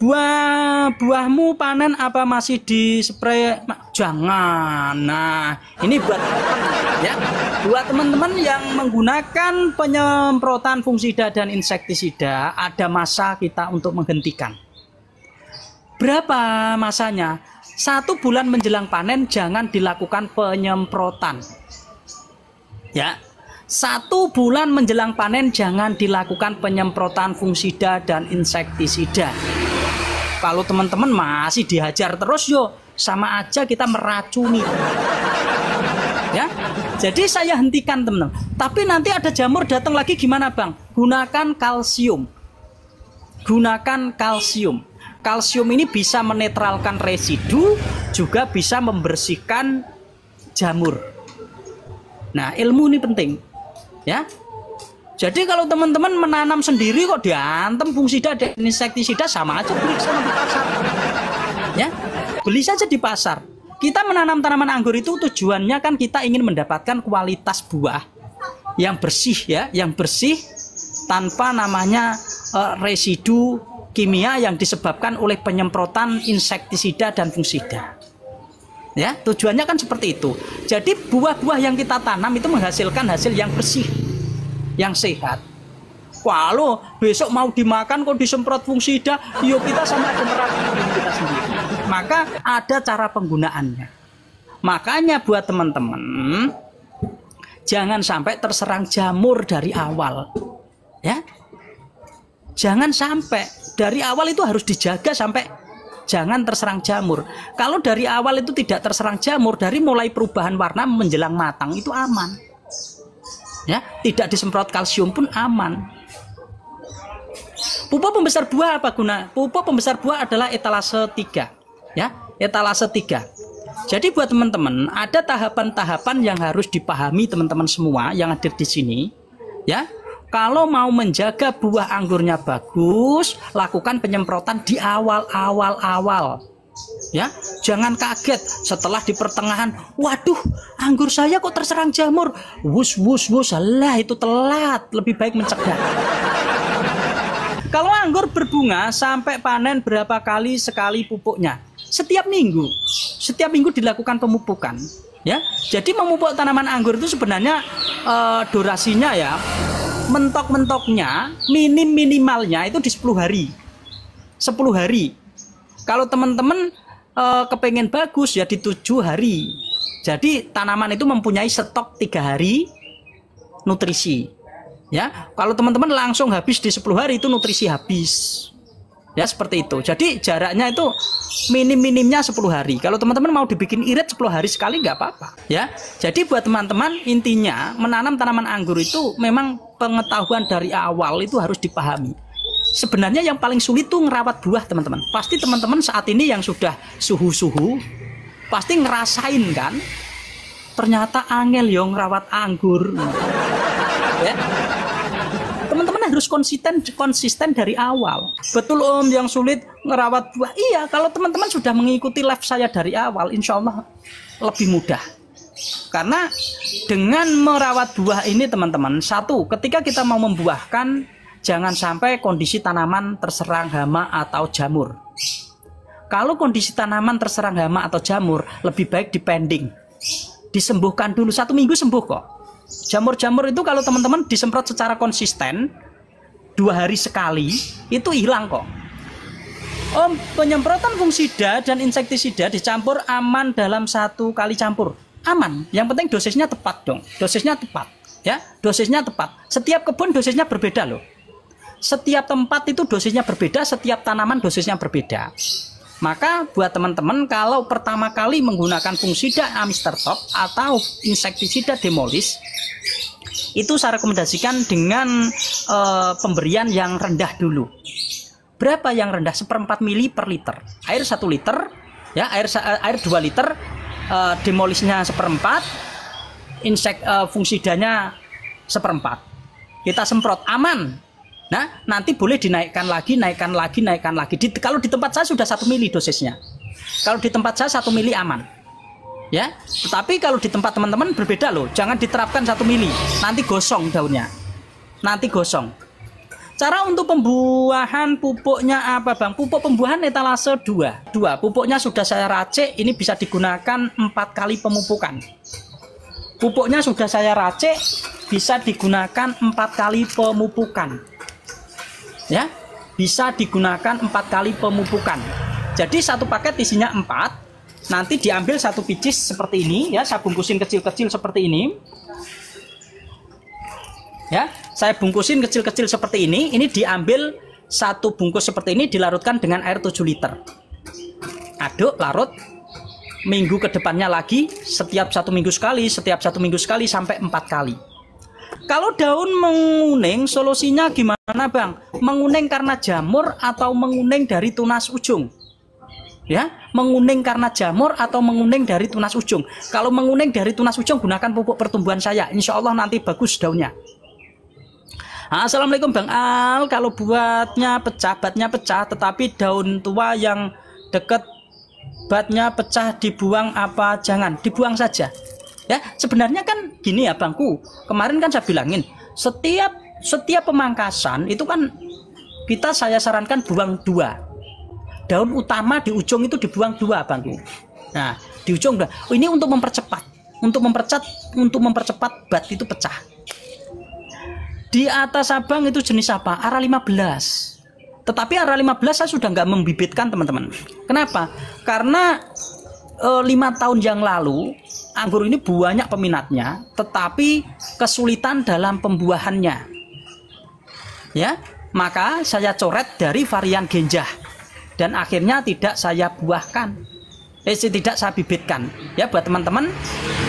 buahmu panen apa masih di spray? Jangan. Nah, ini buat ya, buat teman-teman yang menggunakan penyemprotan fungisida dan insektisida, ada masa kita untuk menghentikan. Berapa masanya? 1 bulan menjelang panen jangan dilakukan penyemprotan. Ya. 1 bulan menjelang panen jangan dilakukan penyemprotan fungisida dan insektisida. Kalau teman-teman masih dihajar terus, yo sama aja kita meracuni. Ya. Jadi saya hentikan, teman-teman. Tapi nanti ada jamur datang lagi, gimana, Bang? Gunakan kalsium. Gunakan kalsium. Kalsium ini bisa menetralkan residu, juga bisa membersihkan jamur. Nah, ilmu ini penting, ya. Jadi kalau teman-teman menanam sendiri kok diantem fungisida dan insektisida, sama aja beli sama di pasar. Ya, beli saja di pasar. Kita menanam tanaman anggur itu tujuannya kan kita ingin mendapatkan kualitas buah yang bersih, ya, yang bersih tanpa namanya residu kimia yang disebabkan oleh penyemprotan insektisida dan fungisida. Ya, tujuannya kan seperti itu. Jadi buah-buah yang kita tanam itu menghasilkan hasil yang bersih, yang sehat. Kalau besok mau dimakan kok disemprot fungisida, yuk kita sama aja meracuni kita sendiri. Maka ada cara penggunaannya. Makanya buat teman-teman, jangan sampai terserang jamur dari awal. Ya. Jangan sampai dari awal itu harus dijaga sampai jangan terserang jamur. Kalau dari awal itu tidak terserang jamur, dari mulai perubahan warna menjelang matang itu aman. Ya, tidak disemprot kalsium pun aman. Pupuk pembesar buah apa guna? Pupuk pembesar buah adalah etalase 3. Ya, etalase 3. Jadi buat teman-teman, ada tahapan-tahapan yang harus dipahami teman-teman semua yang ada di sini. Ya. Kalau mau menjaga buah anggurnya bagus, lakukan penyemprotan di awal. Ya, jangan kaget setelah di pertengahan, waduh, anggur saya kok terserang jamur. Wus, alah itu telat, lebih baik mencegah. Kalau anggur berbunga sampai panen berapa kali sekali pupuknya? Setiap minggu dilakukan pemupukan. Ya, jadi memupuk tanaman anggur itu sebenarnya durasinya ya. Mentok-mentoknya minimalnya itu di 10 hari. 10 hari. Kalau teman-teman kepengen bagus ya di 7 hari. Jadi tanaman itu mempunyai stok 3 hari nutrisi. Ya, kalau teman-teman langsung habis di 10 hari itu nutrisi habis. Ya, seperti itu. Jadi jaraknya itu minimnya 10 hari. Kalau teman-teman mau dibikin irit 10 hari sekali nggak apa-apa. Ya, jadi buat teman-teman intinya menanam tanaman anggur itu memang pengetahuan dari awal itu harus dipahami. Sebenarnya yang paling sulit tuh ngerawat buah, teman-teman. Pasti teman-teman saat ini yang sudah suhu-suhu pasti ngerasain kan. Ternyata angel yo ngerawat anggur. Ya. Teman-teman harus konsisten dari awal. Betul Om, yang sulit ngerawat buah. Iya, kalau teman-teman sudah mengikuti live saya dari awal, insya Allah lebih mudah. Karena dengan merawat buah ini teman-teman, satu, ketika kita mau membuahkan, jangan sampai kondisi tanaman terserang hama atau jamur. Kalau kondisi tanaman terserang hama atau jamur, lebih baik dipending. Disembuhkan dulu, 1 minggu sembuh kok. Jamur-jamur itu kalau teman-teman disemprot secara konsisten 2 hari sekali itu hilang kok. Om, penyemprotan fungisida dan insektisida dicampur aman dalam 1 kali campur. Aman, yang penting dosisnya tepat dong. Dosisnya tepat, ya, dosisnya tepat. Setiap kebun dosisnya berbeda loh. Setiap tempat itu dosisnya berbeda, setiap tanaman dosisnya berbeda. Maka buat teman-teman kalau pertama kali menggunakan fungisida Amister Top atau insektisida Demolis, itu saya rekomendasikan dengan pemberian yang rendah dulu. Berapa yang rendah? 1/4 mili per liter. Air 1 liter, ya, air 2 liter, Demolisnya 1/4, fungisidanya 1/4. Kita semprot aman. Nah, nanti boleh dinaikkan lagi, naikkan lagi. Kalau di tempat saya sudah 1 mili dosisnya. Kalau di tempat saya 1 mili aman. Ya, tetapi kalau di tempat teman-teman berbeda loh. Jangan diterapkan 1 mili, nanti gosong daunnya. Nanti gosong. Cara untuk pembuahan pupuknya apa Bang? Pupuk pembuahan etalase 2. Pupuknya sudah saya racik, ini bisa digunakan 4 kali pemupukan. Pupuknya sudah saya racik, bisa digunakan 4 kali pemupukan. Ya, bisa digunakan 4 kali pemupukan. Jadi satu paket isinya 4. Nanti diambil satu picis seperti ini ya, saya bungkusin kecil-kecil seperti ini. Ya, saya bungkusin kecil-kecil seperti ini. Ini diambil satu bungkus seperti ini, dilarutkan dengan air 7 liter. Aduk, larut. Minggu ke depannya lagi, setiap 1 minggu sekali, sampai 4 kali. Kalau daun menguning, solusinya gimana Bang? Menguning karena jamur atau menguning dari tunas ujung? Ya, menguning karena jamur atau menguning dari tunas ujung. Kalau menguning dari tunas ujung, gunakan pupuk pertumbuhan saya. Insya Allah nanti bagus daunnya. Assalamualaikum Bang Al. Kalau batnya pecah, tetapi daun tua yang deket batnya pecah dibuang apa jangan? Dibuang saja. Ya, sebenarnya kan gini ya Bangku. Kemarin kan saya bilangin, setiap pemangkasan itu kan saya sarankan buang 2. Daun utama di ujung itu dibuang 2 Bangku. Nah, di ujung udah. Ini untuk mempercepat bat itu pecah. Di atas Sabang itu jenis apa? Ara 15. Tetapi Ara 15 saya sudah nggak membibitkan teman-teman. Kenapa? Karena 5 tahun yang lalu anggur ini banyak peminatnya, tetapi kesulitan dalam pembuahannya. Ya, maka saya coret dari varian genjah dan akhirnya tidak saya buahkan. Tidak saya bibitkan. Ya, buat teman-teman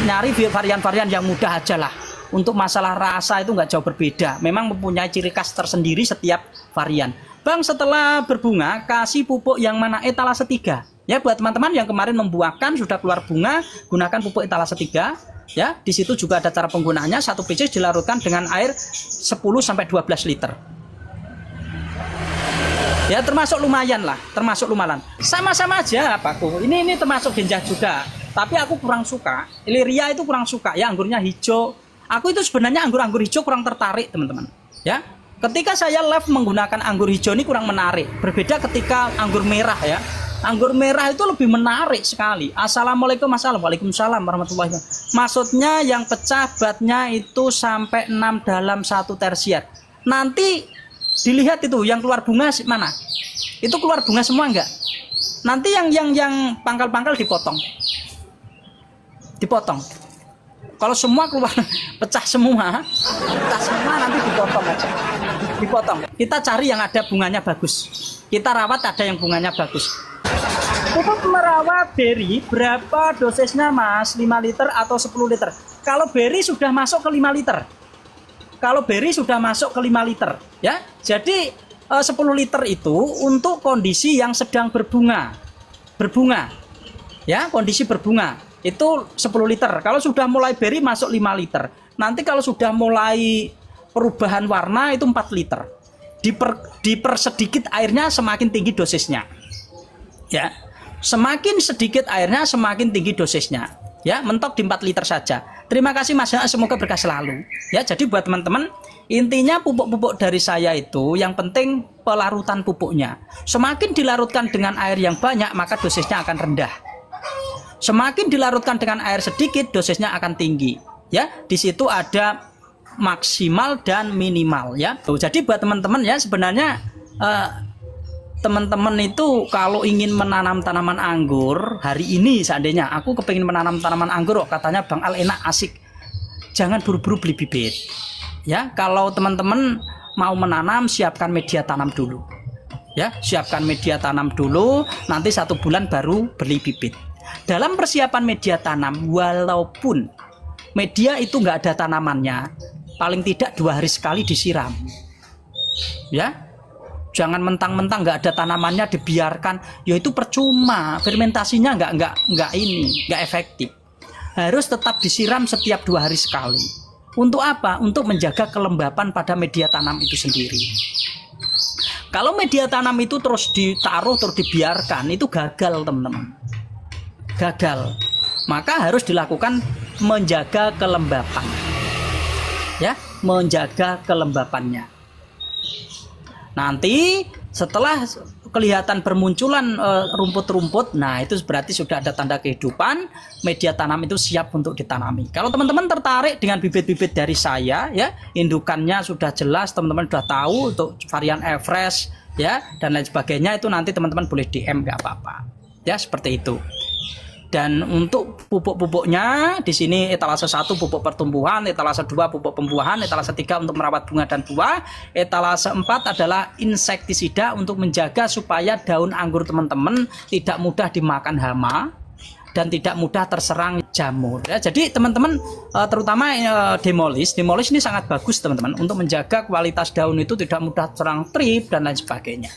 nyari varian-varian yang mudah aja lah. Untuk masalah rasa itu nggak jauh berbeda. Memang mempunyai ciri khas tersendiri setiap varian. Bang, setelah berbunga, kasih pupuk yang mana? Etalase 3. Ya, buat teman-teman yang kemarin membuahkan, sudah keluar bunga, gunakan pupuk etalase 3. Ya, di situ juga ada cara penggunaannya. Satu picis dilarutkan dengan air 10-12 liter. Ya, termasuk lumayan. Sama-sama aja, Pakku. Ini termasuk genjah juga. Tapi aku kurang suka. Illyria itu kurang suka. Ya, anggurnya hijau. Aku itu sebenarnya anggur hijau kurang tertarik teman-teman. Ya, ketika saya live menggunakan anggur hijau ini kurang menarik. Berbeda ketika anggur merah ya. Anggur merah itu lebih menarik sekali. Assalamualaikum, waalaikumsalam warahmatullahi wabarakatuh. Maksudnya yang pecah batnya itu sampai 6 dalam 1 tersier. Nanti dilihat itu yang keluar bunga mana? Itu keluar bunga semua enggak? Nanti yang pangkal-pangkal dipotong. Kalau semua keluar pecah semua nanti dipotong. Kita cari yang ada bunganya bagus. Kita rawat ada yang bunganya bagus. Untuk merawat beri berapa dosisnya Mas? 5 liter atau 10 liter? Kalau beri sudah masuk ke 5 liter. Ya, jadi 10 liter itu untuk kondisi yang sedang berbunga. Ya, kondisi berbunga. Itu 10 liter. Kalau sudah mulai beri masuk 5 liter. Nanti kalau sudah mulai perubahan warna itu 4 liter. Dipersedikit airnya semakin tinggi dosisnya. Ya. Semakin sedikit airnya semakin tinggi dosisnya. Ya, mentok di 4 liter saja. Terima kasih Mas, semoga berkah selalu. Ya, jadi buat teman-teman, intinya pupuk-pupuk dari saya itu yang penting pelarutan pupuknya. Semakin dilarutkan dengan air yang banyak, maka dosisnya akan rendah. Semakin dilarutkan dengan air sedikit, dosisnya akan tinggi. Ya, di situ ada maksimal dan minimal ya. Tuh, jadi buat teman-teman ya sebenarnya teman-teman itu kalau ingin menanam tanaman anggur hari ini seandainya aku kepingin menanam tanaman anggur, katanya Bang Al enak asik. Jangan buru-buru beli bibit. Ya, kalau teman-teman mau menanam siapkan media tanam dulu. Ya, siapkan media tanam dulu, nanti 1 bulan baru beli bibit. Dalam persiapan media tanam, walaupun media itu nggak ada tanamannya, paling tidak 2 hari sekali disiram. Ya, jangan mentang-mentang nggak ada tanamannya dibiarkan, ya itu percuma, fermentasinya nggak efektif. Harus tetap disiram setiap 2 hari sekali. Untuk apa? Untuk menjaga kelembapan pada media tanam itu sendiri. Kalau media tanam itu terus ditaruh terus dibiarkan, itu gagal teman-teman. Gagal. Maka harus dilakukan menjaga kelembapan. Ya, menjaga kelembapannya. Nanti setelah kelihatan bermunculan rumput-rumput, nah itu berarti sudah ada tanda kehidupan, media tanam itu siap untuk ditanami. Kalau teman-teman tertarik dengan bibit-bibit dari saya, ya, indukannya sudah jelas, teman-teman sudah tahu untuk varian Everest, ya, dan lain sebagainya, itu nanti teman-teman boleh DM, nggak apa-apa, ya, seperti itu. Dan untuk pupuk-pupuknya di sini etalase 1 pupuk pertumbuhan, etalase 2 pupuk pembuahan, etalase 3 untuk merawat bunga dan buah, etalase 4 adalah insektisida untuk menjaga supaya daun anggur teman-teman tidak mudah dimakan hama dan tidak mudah terserang jamur. Ya, jadi teman-teman terutama demolis ini sangat bagus teman-teman untuk menjaga kualitas daun itu tidak mudah terserang trip dan lain sebagainya.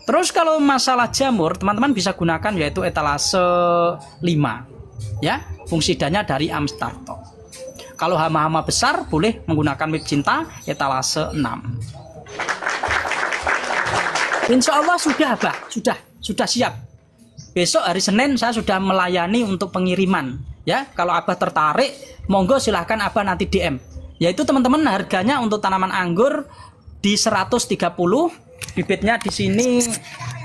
Terus kalau masalah jamur, teman-teman bisa gunakan yaitu etalase 5. Ya, fungsidanya dari Amstarto. Kalau hama-hama besar boleh menggunakan Mip Cinta etalase 6. Insya Allah sudah, Abah. Sudah siap. Besok hari Senin saya sudah melayani untuk pengiriman. Ya, kalau Abah tertarik, monggo silahkan Abah nanti DM. Yaitu teman-teman harganya untuk tanaman anggur di 130. Bibitnya di sini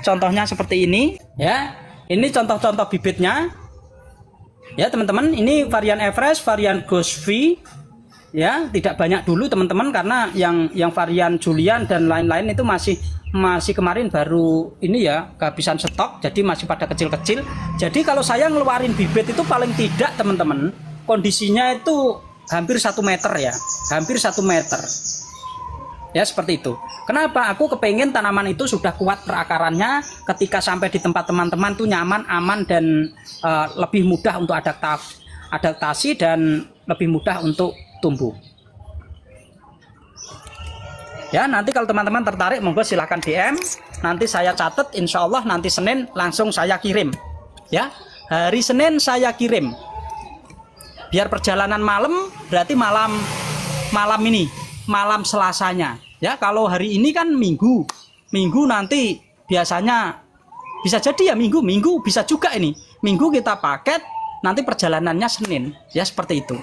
contohnya seperti ini, ya. Ini contoh-contoh bibitnya, ya teman-teman. Ini varian Everest, varian Ghost V, ya. Tidak banyak dulu teman-teman karena yang varian Julian dan lain-lain itu masih kemarin baru ini ya kehabisan stok, jadi masih pada kecil-kecil. Jadi kalau saya ngeluarin bibit itu paling tidak teman-teman kondisinya itu hampir 1 meter ya, hampir 1 meter. Ya seperti itu. Kenapa? Aku kepengen tanaman itu sudah kuat perakarannya, ketika sampai di tempat teman-teman tuh nyaman, aman, dan lebih mudah untuk adaptasi dan lebih mudah untuk tumbuh. Ya, nanti kalau teman-teman tertarik, monggo silahkan DM. Nanti saya catat, insya Allah nanti Senin langsung saya kirim. Ya, hari Senin saya kirim. Biar perjalanan malam, berarti malam ini. Malam Selasanya, ya. Kalau hari ini kan Minggu nanti biasanya bisa jadi ya Minggu bisa juga ini Minggu kita paket, nanti perjalanannya Senin, ya seperti itu.